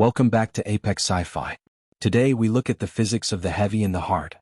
Welcome back to Apex Sci-Fi. Today we look at the physics of the heavy and the hard.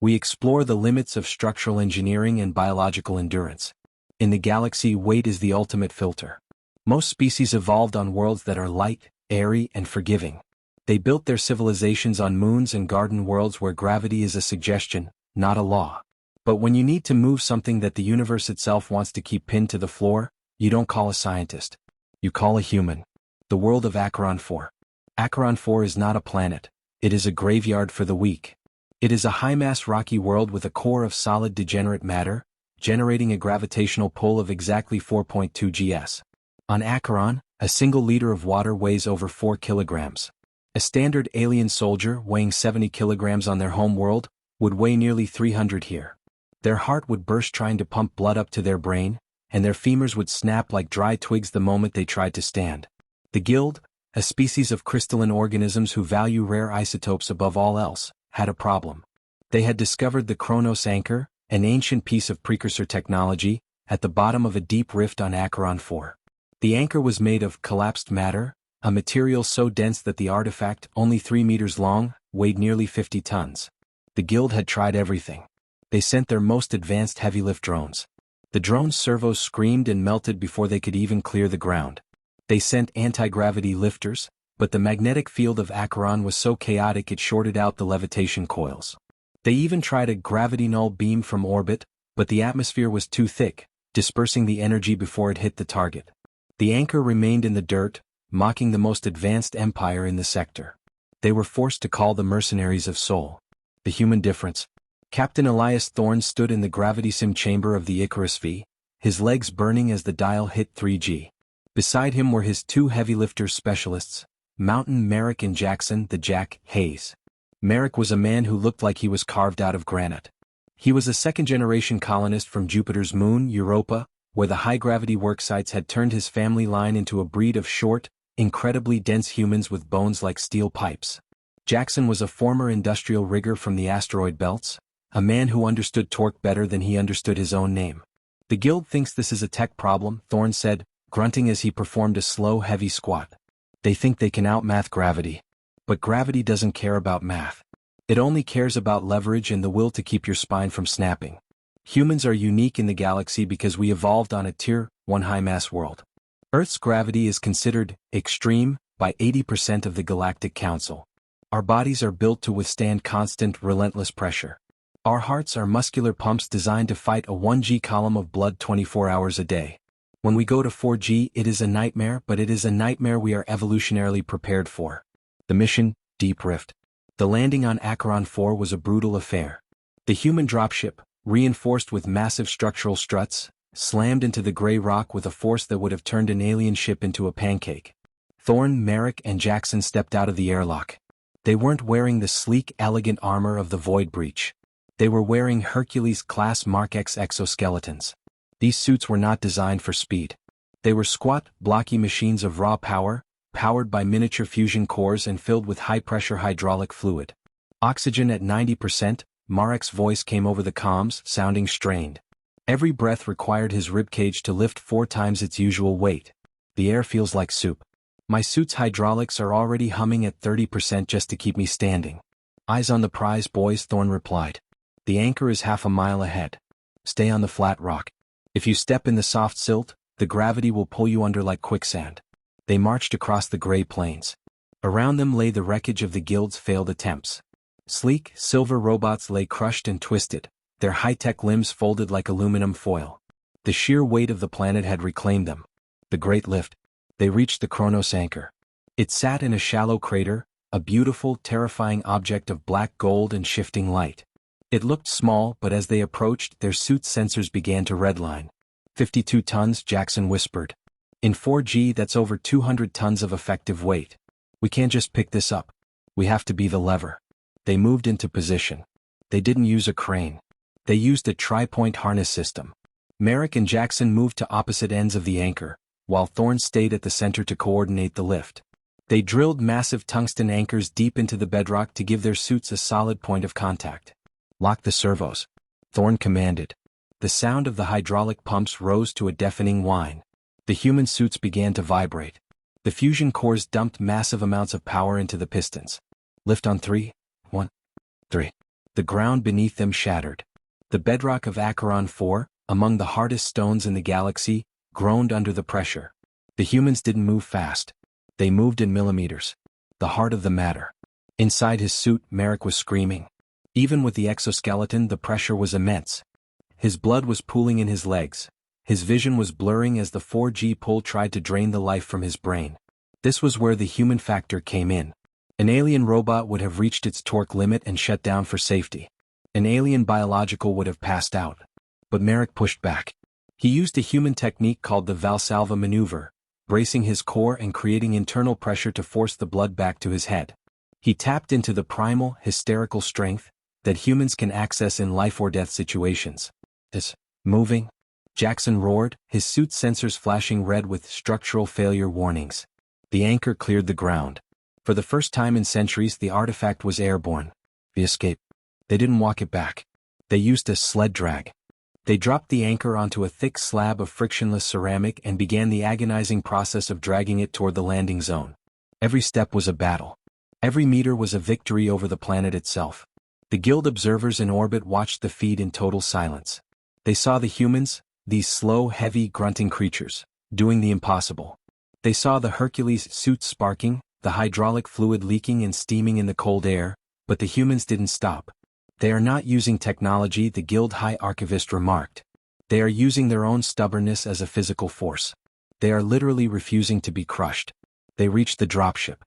We explore the limits of structural engineering and biological endurance. In the galaxy, weight is the ultimate filter. Most species evolved on worlds that are light, airy, and forgiving. They built their civilizations on moons and garden worlds where gravity is a suggestion, not a law. But when you need to move something that the universe itself wants to keep pinned to the floor, you don't call a scientist. You call a human. The world of Acheron 4. Acheron 4 is not a planet. It is a graveyard for the weak. It is a high-mass rocky world with a core of solid degenerate matter, generating a gravitational pull of exactly 4.2 gs. On Acheron, a single liter of water weighs over 4 kilograms. A standard alien soldier weighing 70 kilograms on their home world would weigh nearly 300 here. Their heart would burst trying to pump blood up to their brain, and their femurs would snap like dry twigs the moment they tried to stand. The Guild, a species of crystalline organisms who value rare isotopes above all else, had a problem. They had discovered the Kronos anchor, an ancient piece of precursor technology, at the bottom of a deep rift on Acheron 4. The anchor was made of collapsed matter, a material so dense that the artifact, only 3 meters long, weighed nearly 50 tons. The Guild had tried everything. They sent their most advanced heavy-lift drones. The drones' servos screamed and melted before they could even clear the ground. They sent anti-gravity lifters, but the magnetic field of Acheron was so chaotic it shorted out the levitation coils. They even tried a gravity null beam from orbit, but the atmosphere was too thick, dispersing the energy before it hit the target. The anchor remained in the dirt, mocking the most advanced empire in the sector. They were forced to call the mercenaries of Sol. The human difference. Captain Elias Thorne stood in the gravity sim chamber of the Icarus V, his legs burning as the dial hit 3G. Beside him were his two heavy lifter specialists, Mountain Merrick and Jackson the Jack Hayes. Merrick was a man who looked like he was carved out of granite. He was a second-generation colonist from Jupiter's moon, Europa, where the high-gravity worksites had turned his family line into a breed of short, incredibly dense humans with bones like steel pipes. Jackson was a former industrial rigger from the asteroid belts, a man who understood torque better than he understood his own name. The Guild thinks this is a tech problem, Thorne said, grunting as he performed a slow, heavy squat. They think they can outmath gravity. But gravity doesn't care about math. It only cares about leverage and the will to keep your spine from snapping. Humans are unique in the galaxy because we evolved on a Tier 1 high-mass world. Earth's gravity is considered extreme by 80% of the Galactic Council. Our bodies are built to withstand constant, relentless pressure. Our hearts are muscular pumps designed to fight a 1G column of blood 24 hours a day. When we go to 4G, it is a nightmare, but it is a nightmare we are evolutionarily prepared for. The mission, Deep Rift. The landing on Acheron 4 was a brutal affair. The human dropship, reinforced with massive structural struts, slammed into the gray rock with a force that would have turned an alien ship into a pancake. Thorne, Merrick, and Jackson stepped out of the airlock. They weren't wearing the sleek, elegant armor of the Void Breach. They were wearing Hercules-class Mark X exoskeletons. These suits were not designed for speed. They were squat, blocky machines of raw power, powered by miniature fusion cores and filled with high-pressure hydraulic fluid. Oxygen at 90%, Marek's voice came over the comms, sounding strained. Every breath required his ribcage to lift 4 times its usual weight. The air feels like soup. My suit's hydraulics are already humming at 30% just to keep me standing. Eyes on the prize, boys, Thorne replied. The anchor is half a mile ahead. Stay on the flat rock. If you step in the soft silt, the gravity will pull you under like quicksand. They marched across the gray plains. Around them lay the wreckage of the Guild's failed attempts. Sleek, silver robots lay crushed and twisted, their high-tech limbs folded like aluminum foil. The sheer weight of the planet had reclaimed them. The Great Lift. They reached the Kronos anchor. It sat in a shallow crater, a beautiful, terrifying object of black gold and shifting light. It looked small, but as they approached, their suit's sensors began to redline. 52 tons, Jackson whispered. In 4G, that's over 200 tons of effective weight. We can't just pick this up. We have to be the lever. They moved into position. They didn't use a crane. They used a tri-point harness system. Merrick and Jackson moved to opposite ends of the anchor, while Thorne stayed at the center to coordinate the lift. They drilled massive tungsten anchors deep into the bedrock to give their suits a solid point of contact. Lock the servos, Thorne commanded. The sound of the hydraulic pumps rose to a deafening whine. The human suits began to vibrate. The fusion cores dumped massive amounts of power into the pistons. Lift on 3, 1, 3. The ground beneath them shattered. The bedrock of Acheron 4, among the hardest stones in the galaxy, groaned under the pressure. The humans didn't move fast. They moved in millimeters. The heart of the matter. Inside his suit, Merrick was screaming. Even with the exoskeleton, the pressure was immense. His blood was pooling in his legs. His vision was blurring as the 4G pull tried to drain the life from his brain. This was where the human factor came in. An alien robot would have reached its torque limit and shut down for safety. An alien biological would have passed out. But Merrick pushed back. He used a human technique called the Valsalva maneuver, bracing his core and creating internal pressure to force the blood back to his head. He tapped into the primal, hysterical strength that humans can access in life-or-death situations. This moving? Jackson roared, his suit's sensors flashing red with structural failure warnings. The anchor cleared the ground. For the first time in centuries, the artifact was airborne. The escape. They didn't walk it back. They used a sled drag. They dropped the anchor onto a thick slab of frictionless ceramic and began the agonizing process of dragging it toward the landing zone. Every step was a battle. Every meter was a victory over the planet itself. The guild observers in orbit watched the feat in total silence. They saw the humans, these slow, heavy, grunting creatures, doing the impossible. They saw the Hercules suits sparking, the hydraulic fluid leaking and steaming in the cold air, but the humans didn't stop. They are not using technology, the guild high archivist remarked. They are using their own stubbornness as a physical force. They are literally refusing to be crushed. They reached the dropship.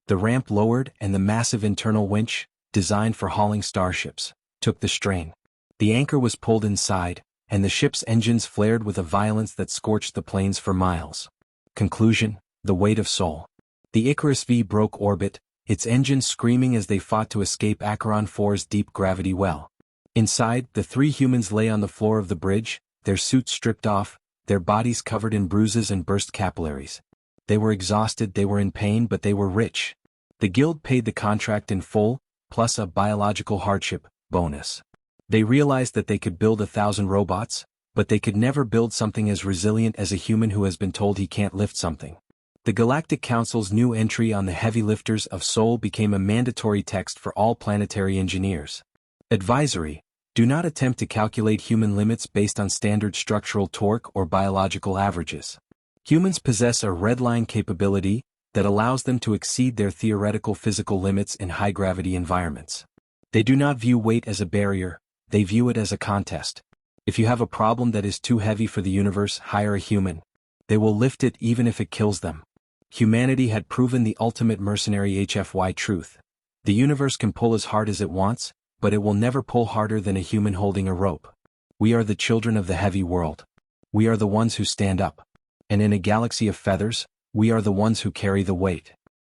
The ramp lowered and the massive internal winch, designed for hauling starships, took the strain. The anchor was pulled inside, and the ship's engines flared with a violence that scorched the plains for miles. Conclusion: the weight of Sol. The Icarus V broke orbit, its engines screaming as they fought to escape Acheron 4's deep gravity well. Inside, the three humans lay on the floor of the bridge, their suits stripped off, their bodies covered in bruises and burst capillaries. They were exhausted, they were in pain, but they were rich. The guild paid the contract in full, plus a biological hardship bonus. They realized that they could build 1,000 robots, but they could never build something as resilient as a human who has been told he can't lift something. The Galactic Council's new entry on the heavy lifters of Sol became a mandatory text for all planetary engineers. Advisory: do not attempt to calculate human limits based on standard structural torque or biological averages. Humans possess a redline capability that allows them to exceed their theoretical physical limits in high-gravity environments. They do not view weight as a barrier, they view it as a contest. If you have a problem that is too heavy for the universe, hire a human. They will lift it even if it kills them. Humanity had proven the ultimate mercenary HFY truth. The universe can pull as hard as it wants, but it will never pull harder than a human holding a rope. We are the children of the heavy world. We are the ones who stand up. And in a galaxy of feathers, we are the ones who carry the weight.